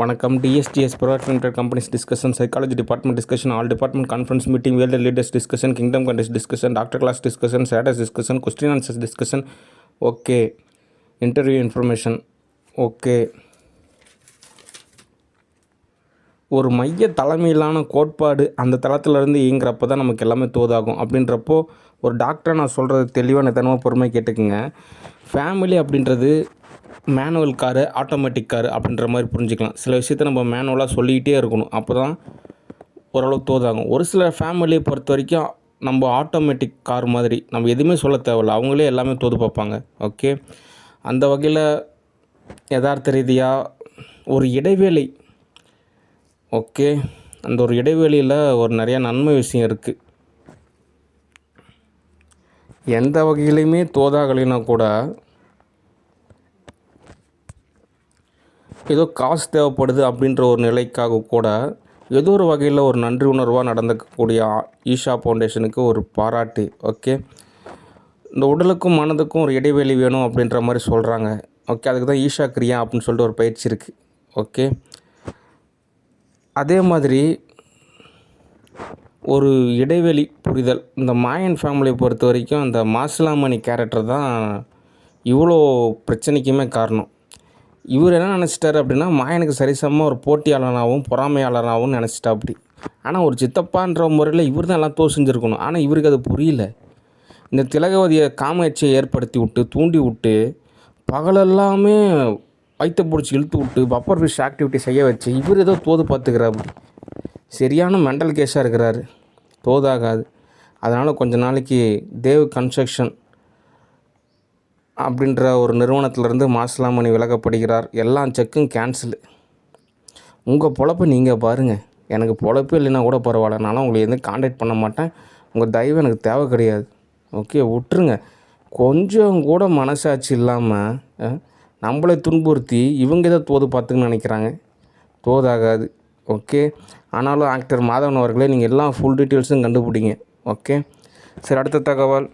வணக்கம். TSTS private limited companies discussion, psychology department discussion, all department conference meeting, world leaders discussion, kingdom countries discussion, doctor class discussion, status discussion, question answers discussion. Okay. Interview information. Okay. ஒரு மைய தலைமையிலான கோட்பாடு அந்த தளத்திலேருந்து இயங்குறப்போ தான் நமக்கு எல்லாமே தோதாகும். அப்படின்றப்போ ஒரு டாக்டரை நான் சொல்கிறது தெளிவாக நிதானமாக பொறுமை கேட்டுக்குங்க. ஃபேமிலி அப்படின்றது மேனுவல் காரு, ஆட்டோமேட்டிக் காரு அப்படின்ற மாதிரி புரிஞ்சுக்கலாம். சில விஷயத்தை நம்ம மேனுவலாக சொல்லிக்கிட்டே இருக்கணும், அப்போ தான் ஓரளவுக்கு தோதாகும். ஒரு சில ஃபேமிலியை பொறுத்த வரைக்கும் நம்ம ஆட்டோமேட்டிக் கார் மாதிரி நம்ம எதுவுமே சொல்ல தேவையில்ல, அவங்களே எல்லாமே தோது பார்ப்பாங்க. ஓகே. அந்த வகையில் யதார்த்த ரீதியாக ஒரு இடைவேளை. ஓகே. அந்த ஒரு இடைவெளியில் ஒரு நிறையா நன்மை விஷயம் இருக்குது. எந்த வகையிலையுமே தோதாகலைன்னா கூட ஏதோ காசு தேவைப்படுது அப்படின்ற ஒரு நிலைக்காக கூட ஏதோ ஒரு வகையில் ஒரு நன்றி உணர்வாக நடந்துக்கக்கூடிய ஈஷா ஃபவுண்டேஷனுக்கு ஒரு பாராட்டு. ஓகே. இந்த உடலுக்கும் மனதுக்கும் ஒரு இடைவெளி வேணும் அப்படின்ற மாதிரி சொல்கிறாங்க. ஓகே. அதுக்கு தான் ஈஷா கிரியா அப்படின்னு சொல்லிட்டு ஒரு பயிற்சி இருக்குது. ஓகே. அதே மாதிரி ஒரு இடைவெளி புரிதல். இந்த மாயன் ஃபேமிலியை பொறுத்த வரைக்கும் அந்த மாசிலாமணி கேரக்டர் தான் இவ்வளோ பிரச்சனைக்குமே காரணம். இவர் என்ன நினச்சிட்டாரு அப்படின்னா, மாயனுக்கு சரிசமமாக ஒரு போட்டியாளனாகவும் பொறாமையாளராகவும் நினச்சிட்டா அப்படி. ஆனால் ஒரு சித்தப்பான்ற முறையில் இவர் தான் எல்லாம் செஞ்சுருக்கணும். ஆனால் இவருக்கு அது புரியல. இந்த திலகவதியை காமேட்சியை ஏற்படுத்தி விட்டு தூண்டி விட்டு பகலெல்லாமே வயிற்ற பிடிச்சி இழுத்து விட்டு பப்பர் ஃபிஷ் ஆக்டிவிட்டி செய்ய வச்சு இவர் ஏதோ தோது பார்த்துக்கிறாரு. சரியான மெண்டல் கேஸாக இருக்கிறாரு. தோதாகாது. அதனால் கொஞ்ச நாளைக்கு தேவ் கன்ஸ்ட்ரக்ஷன் அப்படின்ற ஒரு நிறுவனத்திலேருந்து மாசிலாமணி விலகப்படுகிறார். எல்லா செக்கும் கேன்சலு. உங்கள் பொழப்பை நீங்கள் பாருங்கள். எனக்கு பொழப்பே இல்லைன்னா கூட பரவாயில்ல, நானும் உங்களை எதுவும் காண்டாக்ட் பண்ண மாட்டேன். உங்கள் தயவு எனக்கு தேவை கிடையாது. ஓகே, விட்டுருங்க. கொஞ்சம் கூட மனசாட்சி இல்லாமல் நம்மளை துன்புறுத்தி இவங்க ஏதோ தோது பார்த்துக்குன்னு நினைக்கிறாங்க. தோதாகாது. ஓகே. ஆனாலும் ஆக்டர் மாதவன் அவர்களே, நீங்கள் எல்லா ஃபுல் டீட்டெயில்ஸும் கண்டுபிடிங்க. ஓகே. சரி, அடுத்த தகவல்.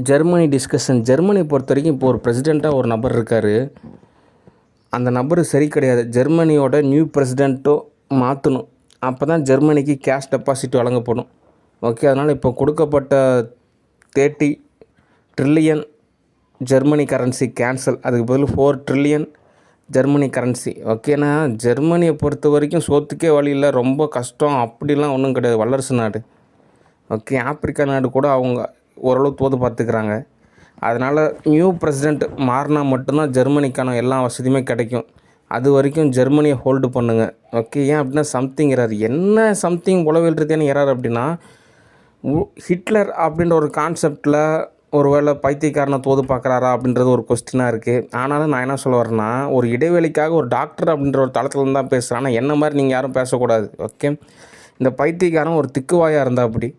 Germany discussion. ஜெர்மனியை பொறுத்த வரைக்கும் இப்போ ஒரு பிரசிடெண்ட்டாக ஒரு நபர் இருக்கார். அந்த நபர் சரி கிடையாது. ஜெர்மனியோட நியூ பிரசிடெண்ட்டோ மாற்றணும். அப்போ தான் ஜெர்மனிக்கு கேஷ் டெபாசிட் வழங்கப்படும். ஓகே. அதனால் இப்போ கொடுக்கப்பட்ட 30 ட்ரில்லியன் ஜெர்மனி கரன்சி கேன்சல். அதுக்கு பதில் 4 ட்ரில்லியன் ஜெர்மனி கரன்சி. ஓகேண்ணா, ஜெர்மனியை பொறுத்த வரைக்கும் சோத்துக்கே வழி இல்லை, ரொம்ப கஷ்டம் அப்படிலாம் ஒன்றும் கிடையாது. வல்லரசு நாடு. ஓகே. ஆப்பிரிக்கா நாடு கூட அவங்க ஓரளவு தோது பார்த்துக்கிறாங்க. அதனால் நியூ பிரசிடெண்ட் மாறினா மட்டும்தான் ஜெர்மனிக்கான எல்லா வசதியுமே கிடைக்கும். அது வரைக்கும் ஜெர்மனியை ஹோல்டு பண்ணுங்கள். ஓகே. ஏன் அப்படின்னா சம்திங் எரார். என்ன சம்திங் உளவியல் ரீதியான எரார் அப்படின்னா, ஹிட்லர் அப்படின்ற ஒரு கான்செப்டில் ஒரு வேளை பைத்தியக்காரனை தோது பார்க்குறாரா அப்படின்றது ஒரு கொஸ்டினாக இருக்குது. ஆனாலும் நான் என்ன சொல்ல வரேன்னா, ஒரு இடைவெளிக்காக ஒரு டாக்டர் அப்படின்ற ஒரு தளத்தில் தான் பேசுகிறேன். ஆனால் என்ன மாதிரி நீங்கள் யாரும் பேசக்கூடாது. ஓகே. இந்த பைத்தியக்காரன் ஒரு திக்குவாயாக இருந்தால் அப்படி,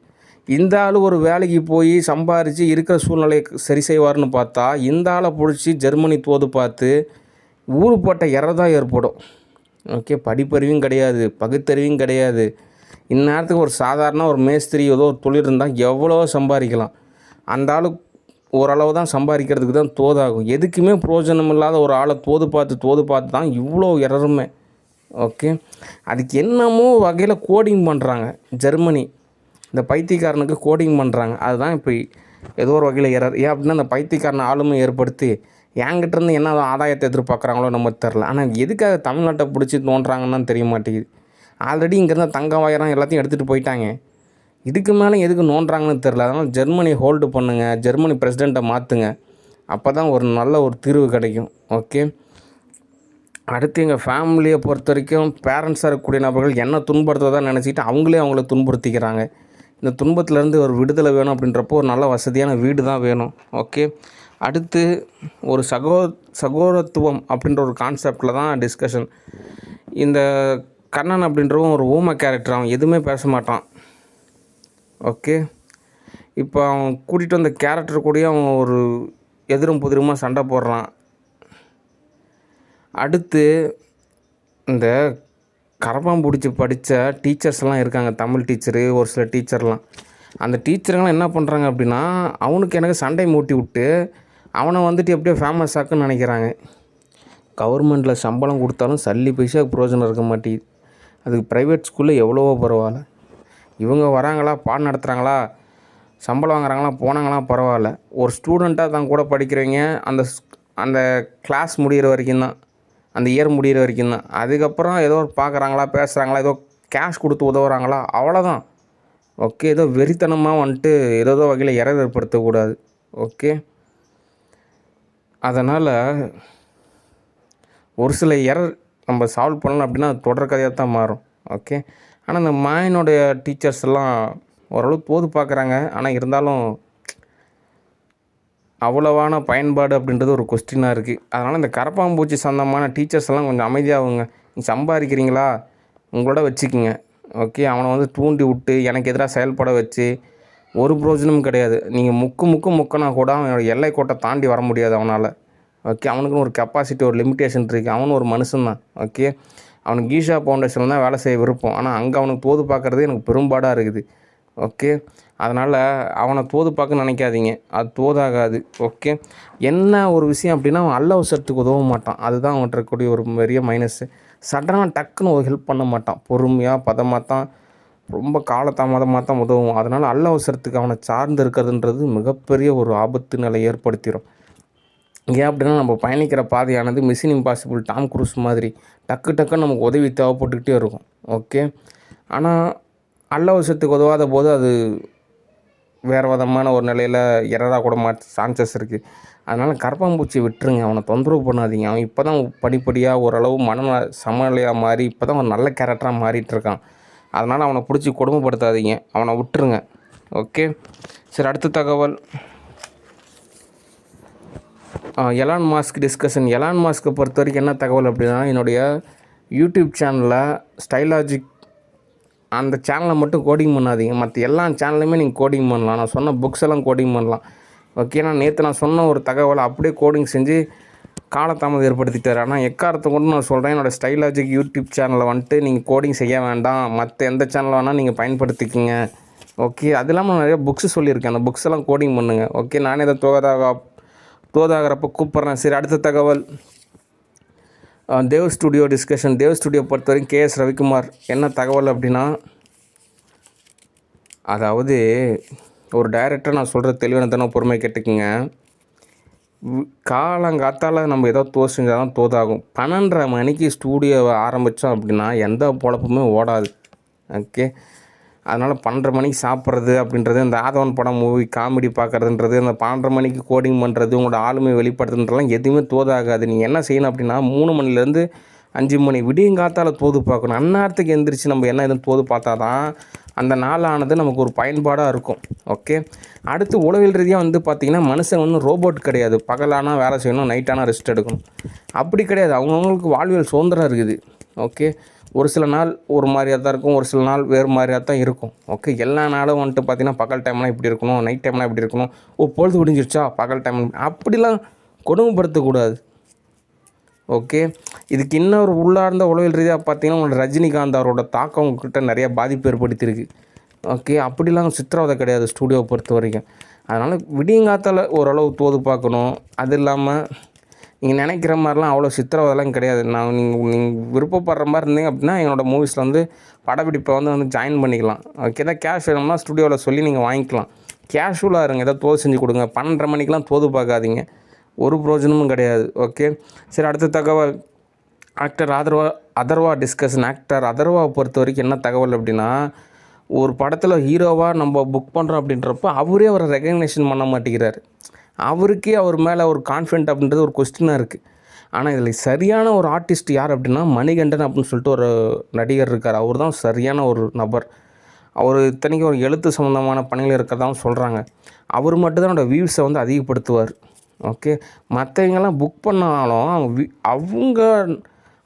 இந்த ஆள் ஒரு வேலைக்கு போய் சம்பாரித்து இருக்கிற சூழ்நிலையை சரி செய்வார்னு பார்த்தா, இந்த ஆளை பிடிச்சி ஜெர்மனி தோது பார்த்து ஊருப்பட்ட எரர் தான் ஏற்படும். ஓகே. படிப்பறிவும் கிடையாது, பகுத்தறிவும் கிடையாது. இந்நேரத்துக்கு ஒரு சாதாரண ஒரு மேஸ்திரி ஏதோ ஒரு தொழில் இருந்தால் எவ்வளோ சம்பாதிக்கலாம். அந்த ஆள் ஓரளவு தான் சம்பாதிக்கிறதுக்கு தான் தோதாகும். எதுக்குமே பிரயோஜனம் இல்லாத ஒரு ஆளை தோது பார்த்து தான் இவ்வளோ எரருமே. ஓகே. அதுக்கு என்னமோ வகையில் கோடிங் பண்ணுறாங்க ஜெர்மனி. இந்த பைத்தியக்காரனுக்கு கோடிங் பண்ணுறாங்க. அதுதான் இப்போ ஏதோ ஒரு வகையில் எரர். ஏன் அப்படின்னா, அந்த பைத்தியக்காரனை ஆளுமை ஏற்படுத்தி என்கிட்டேருந்து என்ன ஆதாயத்தை எதிர்பார்க்குறாங்களோ நம்ம தெரில. ஆனால் எதுக்காக தமிழ்நாட்டை பிடிச்சி தோன்றாங்கன்னு தெரிய மாட்டேங்குது. ஆல்ரெடி இங்கேருந்து தங்கம் வயரம் எல்லாத்தையும் எடுத்துகிட்டு போயிட்டாங்க. இதுக்கு மேலே எதுக்கு நோண்டுறாங்கன்னு தெரில. அதனால் ஜெர்மனியை ஹோல்டு பண்ணுங்கள், ஜெர்மனி பிரசிடெண்ட்டை மாற்றுங்க. அப்போ தான் ஒரு நல்ல ஒரு தீர்வு கிடைக்கும். ஓகே. அடுத்து எங்கள் ஃபேமிலியை பொறுத்த வரைக்கும் பேரண்ட்ஸாக இருக்கக்கூடிய நபர்கள் என்ன துன்புறுத்ததை நினச்சிக்கிட்டு அவங்கள துன்புறுத்திக்கிறாங்க. இந்த துன்பத்திலேருந்து ஒரு விடுதலை வேணும் அப்படின்றப்போ ஒரு நல்ல வசதியான வீடு தான் வேணும். ஓகே. அடுத்து ஒரு சகோதரத்துவம் அப்படின்ற ஒரு கான்செப்டில் தான் டிஸ்கஷன். இந்த கண்ணன் அப்படின்றவன் ஒரு ஊமை கேரக்டர். அவன் எதுவுமே பேச மாட்டான். ஓகே. இப்போ அவன் கூட்டிகிட்டு வந்த கேரக்டர் கூடயே அவன் ஒரு எதிரும் புதிருமாக சண்டை போடுறான். அடுத்து இந்த கரப்பான் பிடிச்சி படித்த டீச்சர்ஸ்லாம் இருக்காங்க. தமிழ் டீச்சரு, ஒரு சில டீச்சர்லாம். அந்த டீச்சருங்களாம் என்ன பண்ணுறாங்க அப்படின்னா, அவனுக்கு எனக்கு சண்டை மூட்டி விட்டு அவனை வந்துட்டு எப்படியோ ஃபேமஸ் ஆக்குன்னு நினைக்கிறாங்க. கவர்மெண்ட்டில் சம்பளம் கொடுத்தாலும் சல்லி பைசாவுக்கு பிரயோஜனம் இருக்க மாட்டேங்குது. அதுக்கு ப்ரைவேட் ஸ்கூலில் எவ்வளவோ பரவாயில்ல. இவங்க வராங்களா, பாடம் நடத்துகிறாங்களா, சம்பளம் வாங்குறாங்களா, போனாங்களா பரவாயில்ல. ஒரு ஸ்டூடெண்ட்டாக தான் கூட படிக்கிறவங்க அந்த கிளாஸ் முடிகிற வரைக்கும் தான், அந்த இயர் முடிகிற வரைக்கும் தான். அதுக்கப்புறம் ஏதோ பார்க்குறாங்களா, பேசுகிறாங்களா, ஏதோ கேஷ் கொடுத்து உதவுறாங்களா, அவ்வளோதான். ஓகே, ஏதோ வெறித்தனமாக வந்துட்டு ஏதோ வகையில் எரர் ஏற்படுத்தக்கூடாது. ஓகே, அதனால் ஒரு சில எரர் நம்ம சால்வ் பண்ணலாம் அப்படின்னா அது தொடர் கதையாக தான் மாறும். ஓகே, ஆனால் இந்த மாயனுடைய டீச்சர்ஸ் எல்லாம் ஓரளவு தோது பார்க்குறாங்க. ஆனால் இருந்தாலும் அவ்வளவான பயன்பாடு அப்படின்றது ஒரு கொஸ்டினாக இருக்குது. அதனால் இந்த கரப்பாம்பூச்சி சொந்தமான டீச்சர்ஸ் எல்லாம் கொஞ்சம் அமைதியாகுங்க. நீங்கள் சம்பாதிக்கிறீங்களா, உங்களோட வச்சுக்கிங்க. ஓகே, அவனை வந்து தூண்டி விட்டு எனக்கு எதிராக செயல்பட வச்சு ஒரு பிரயோஜனமும் கிடையாது. நீங்கள் முக்குனா கூட அவனோட எல்லை கோட்டை தாண்டி வர முடியாது அவனால். ஓகே, அவனுக்குன்னு ஒரு கெப்பாசிட்டி, ஒரு லிமிட்டேஷன் இருக்குது. அவனும் ஒரு மனுஷன்தான். ஓகே, அவனுக்கு ஈஷா ஃபவுண்டேஷனில் தான் வேலை செய்ய விருப்பம். ஆனால் அங்கே அவனுக்கு தோது பார்க்குறது எனக்கு பெரும்பாடாக இருக்குது. ஓகே, அதனால் அவனை தோது பார்க்க நினைக்காதீங்க, அது தோதாகாது. ஓகே, என்ன ஒரு விஷயம் அப்படின்னா அவன் அல்ல அவசரத்துக்கு உதவ மாட்டான். அதுதான் அவன்கிட்ட இருக்கக்கூடிய ஒரு பெரிய மைனஸ்ஸு. சடனாக டக்குன்னு ஒரு ஹெல்ப் பண்ண மாட்டான். பொறுமையாக பதமாக தான், ரொம்ப காலதாமதமாக தான் உதவும். அதனால் அல்ல அவசரத்துக்கு அவனை சார்ந்து இருக்கிறதுன்றது மிகப்பெரிய ஒரு ஆபத்து நிலை ஏற்படுத்திடும். ஏன் அப்படின்னா நம்ம பயணிக்கிற பாதையானது மிஷன் இம்பாசிபிள் டாம் குரூஸ் மாதிரி டக்குன்னு நமக்கு உதவி தேவைப்பட்டுக்கிட்டே இருக்கும். ஓகே, ஆனால் அல்ல அவசரத்துக்கு உதவாத போது அது வேறு விதமான ஒரு நிலையில் எரராக கூட சான்சஸ் இருக்குது. அதனால் கரப்பாம்பூச்சியை விட்டுருங்க, அவனை தொந்தரவு பண்ணாதீங்க. அவன் இப்போ தான் படிப்படியாக ஓரளவு சமநிலையாக மாறி இப்போ தான் ஒரு நல்ல கேரக்டராக மாறிட்டுருக்கான். அதனால் அவனை பிடிச்சி கொடுமைப்படுத்தாதீங்க, அவனை விட்டுருங்க. ஓகே, சரி, அடுத்த தகவல் எலான் மாஸ்க் டிஸ்கஷன். எலான் மாஸ்க்கை பொறுத்த வரைக்கும் என்ன தகவல் அப்படின்னா, என்னுடைய யூடியூப் சேனலில் ஸ்டைலாஜிக் அந்த சேனலை மட்டும் கோடிங் பண்ணாதீங்க, மற்ற எல்லா சேனல்லையுமே நீங்கள் கோடிங் பண்ணலாம். நான் சொன்ன புக்ஸ் எல்லாம் கோடிங் பண்ணலாம். ஓகே, நேற்று நான் சொன்ன ஒரு தகவலை அப்படியே கோடிங் செஞ்சு காலதாமதம் ஏற்படுத்திட்டார். ஆனால் எக்காரத்தை கொண்டு நான் சொல்கிறேன், என்னோடய ஸ்டைலாஜிக் யூடியூப் சேனலில் வந்துட்டு நீங்கள் கோடிங் செய்ய வேண்டாம், மற்ற எந்த சேனல் வேணால் நீங்கள் பயன்படுத்திக்கிங்க. ஓகே, அது இல்லாமல் நான் நிறைய புக்ஸு சொல்லியிருக்கேன், அந்த புக்ஸ் எல்லாம் கோடிங் பண்ணுங்கள். ஓகே, நானே இதை தோதாகிறப்ப கூப்பிட்றேன். சரி, அடுத்த தகவல் Dev studio discussion. Dev studio பொறுத்த வரைக்கும் கேஎஸ் ரவிக்குமார் என்ன தகவல் அப்படின்னா, அதாவது ஒரு டைரக்டர் நான் சொல்கிற தெளிவான பொறுமை கேட்டுக்குங்க. காலங்காத்தால் நம்ம ஏதோ தோசை செஞ்சால் தான் தோதாகும். 12:30 மணிக்கு ஸ்டூடியோவை ஆரம்பித்தோம் அப்படின்னா எந்த பொழப்புமே ஓடாது. ஓகே, அதனால் 12:30 மணிக்கு சாப்பிட்றது அப்படின்றது, இந்த ஆதவன் படம் மூவி காமெடி பார்க்குறதுன்றது, அந்த 12:30 மணிக்கு கோடிங் பண்ணுறது, உங்களோட ஆளுமை வெளிப்படுத்துன்றதுலாம் எதுவுமே தோதாகாது. நீங்கள் என்ன செய்யணும் அப்படின்னா 3 மணிலேருந்து 5 மணி விடியங்காத்தால் தோது பார்க்கணும். அந்நேரத்துக்கு எந்திரிச்சு நம்ம என்ன எதுவும் தோது பார்த்தா தான் அந்த நாளானது நமக்கு ஒரு பயன்பாடாக இருக்கும். ஓகே, அடுத்து உளவியல் ரீதியாக வந்து பார்த்திங்கன்னா மனுஷன் வந்து ரோபோட் கிடையாது. பகலானால் வேலை செய்யணும், நைட்டானால் ரெஸ்ட் எடுக்கணும், அப்படி கிடையாது. அவங்கவுங்களுக்கு வாழ்வியல் சுதந்திரம் இருக்குது. ஓகே, ஒரு சில நாள் ஒரு மாதிரியாக தான் இருக்கும், ஒரு சில நாள் வேறு மாதிரியாக தான் இருக்கும். ஓகே, எல்லா நாளும் வந்துட்டு பார்த்திங்கன்னா பகல் டைம்லாம் இப்படி இருக்கணும், நைட் டைம்லாம் இப்படி இருக்கணும், பொழுது விடிஞ்சிருச்சா பகல் டைம், அப்படிலாம் கொடுமைப்படுத்தக்கூடாது. ஓகே, இதுக்கு இன்னொரு உள்ளார்ந்த உளவியல் ரீதியாக பார்த்திங்கன்னா உங்களோட ரஜினிகாந்த் அவரோட தாக்கம் உங்கள்கிட்ட நிறையா பாதிப்பு ஏற்படுத்தியிருக்கு. ஓகே, அப்படிலாம் சித்திரவதை கிடையாது ஸ்டூடியோவை பொறுத்த வரைக்கும். அதனால் விடியங்காத்தால் ஓரளவு தோது பார்க்கணும். அது இல்லாமல் நீங்கள் நினைக்கிற மாதிரிலாம் அவ்வளோ சித்திரவதைலாம் கிடையாது. நீங்கள் விருப்பப்படுற மாதிரி இருந்தீங்க அப்படின்னா என்னோடய மூவிஸில் வந்து படப்பிடிப்பை வந்து ஜாயின் பண்ணிக்கலாம். ஓகே, ஏதாவது கேஷ் வேணும்னா ஸ்டூடியோவில் சொல்லி நீங்கள் வாங்கிக்கலாம். கேஷுவலாக இருங்க, ஏதாவது தோது செஞ்சு கொடுங்க. 12:30 மணிக்கெலாம் தோது பார்க்காதீங்க, ஒரு பிரயோஜனமும் கிடையாது. ஓகே, சரி, அடுத்த தகவல் ஆக்டர் அதர்வா டிஸ்கஷன். ஆக்டர் அதர்வாவை பொறுத்த வரைக்கும் என்ன தகவல் அப்படின்னா, ஒரு படத்தில் ஹீரோவாக நம்ம புக் பண்ணுறோம் அப்படின்றப்போ அவரே அவரை ரெகக்னேஷன் பண்ண மாட்டேங்கிறார். அவருக்கே அவர் மேலே ஒரு கான்ஃபிடென்ட் அப்படின்றது ஒரு கொஸ்டினாக இருக்குது. ஆனால் இதில் சரியான ஒரு ஆர்டிஸ்ட் யார் அப்படின்னா மணிகண்டன் அப்படின்னு சொல்லிட்டு ஒரு நடிகர் இருக்கார். அவர் தான் சரியான ஒரு நபர். அவர் இத்தனைக்கும் ஒரு எழுத்து சம்மந்தமான பணிகள் இருக்கிறதாவும் சொல்கிறாங்க. அவர் மட்டும்தான் என்னோடய வியூஸை வந்து அதிகப்படுத்துவார். ஓகே, மற்றவங்கெல்லாம் புக் பண்ணாலும்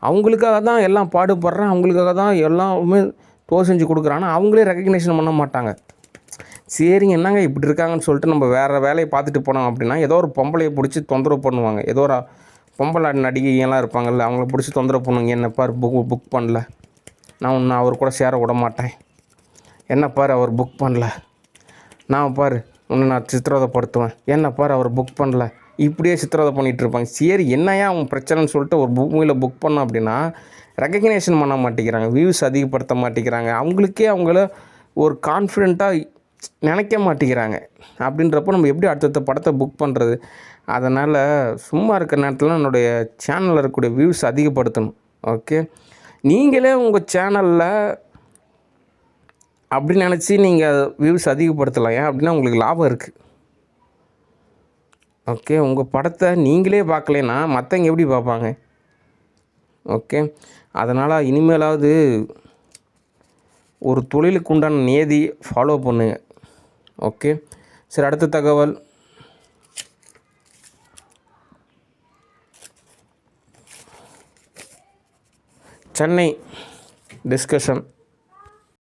அவங்களுக்காக தான் எல்லாம் பாடுபடுறேன், அவங்களுக்காக தான் எல்லாமே தோது செஞ்சு கொடுக்குறாங்க, அவங்களே ரெகக்னேஷன் பண்ண மாட்டாங்க. சரிங்க, என்னங்க இப்படி இருக்காங்கன்னு சொல்லிட்டு நம்ம வேறு வேலையை பார்த்துட்டு போனோம் அப்படின்னா ஏதோ ஒரு பொம்பளையை பிடிச்சி தொந்தரவு பண்ணுவாங்க. ஏதோ ஒரு பொம்பளை நடிகைகள்லாம் இருப்பாங்கள்ல, அவங்கள பிடிச்சி தொந்தரவு பண்ணுவாங்க. என்ன பார் புக் பண்ணல, நான் அவர் கூட சேர விட மாட்டேன், என்ன பார் அவர் புக் பண்ணல, நான் பார் உன்னை நான் சித்திரவதைப்படுத்துவேன், என்ன பார் அவர் புக் பண்ணல, இப்படியே சித்திரவதை பண்ணிகிட்டு இருப்பாங்க. சரி என்னையா அவன் பிரச்சனைன்னு சொல்லிட்டு ஒரு மூவியில் புக் பண்ணோம் அப்படின்னா ரெகக்னேஷன் பண்ண மாட்டேங்கிறாங்க, வியூஸ் அதிகப்படுத்த மாட்டேங்கிறாங்க, அவங்கள ஒரு கான்ஃபிடெண்ட்டாக நினைக்க மாட்டேங்கிறாங்க. அப்படின்றப்போ நம்ம எப்படி அடுத்தடுத்த படத்தை புக் பண்ணுறது? அதனால் சும்மா இருக்கிற நேரத்தில் என்னுடைய சேனலில் இருக்கக்கூடிய வியூஸ் அதிகப்படுத்தணும். ஓகே, நீங்களே உங்கள் சேனலில் அப்படி நினச்சி நீங்கள் வியூஸ் அதிகப்படுத்தலாம். ஏன் அப்படின்னா உங்களுக்கு லாபம் இருக்குது. ஓகே, உங்கள் படத்தை நீங்களே பார்க்கலைன்னா மற்றவங்க எப்படி பார்ப்பாங்க? ஓகே, அதனால் இனிமேலாவது ஒரு தொழிலுக்கு உண்டான நியதி ஃபாலோ பண்ணுங்க. ஓகே, சரி, அடுத்த தகவல். சென்னை டிஸ்கஷன்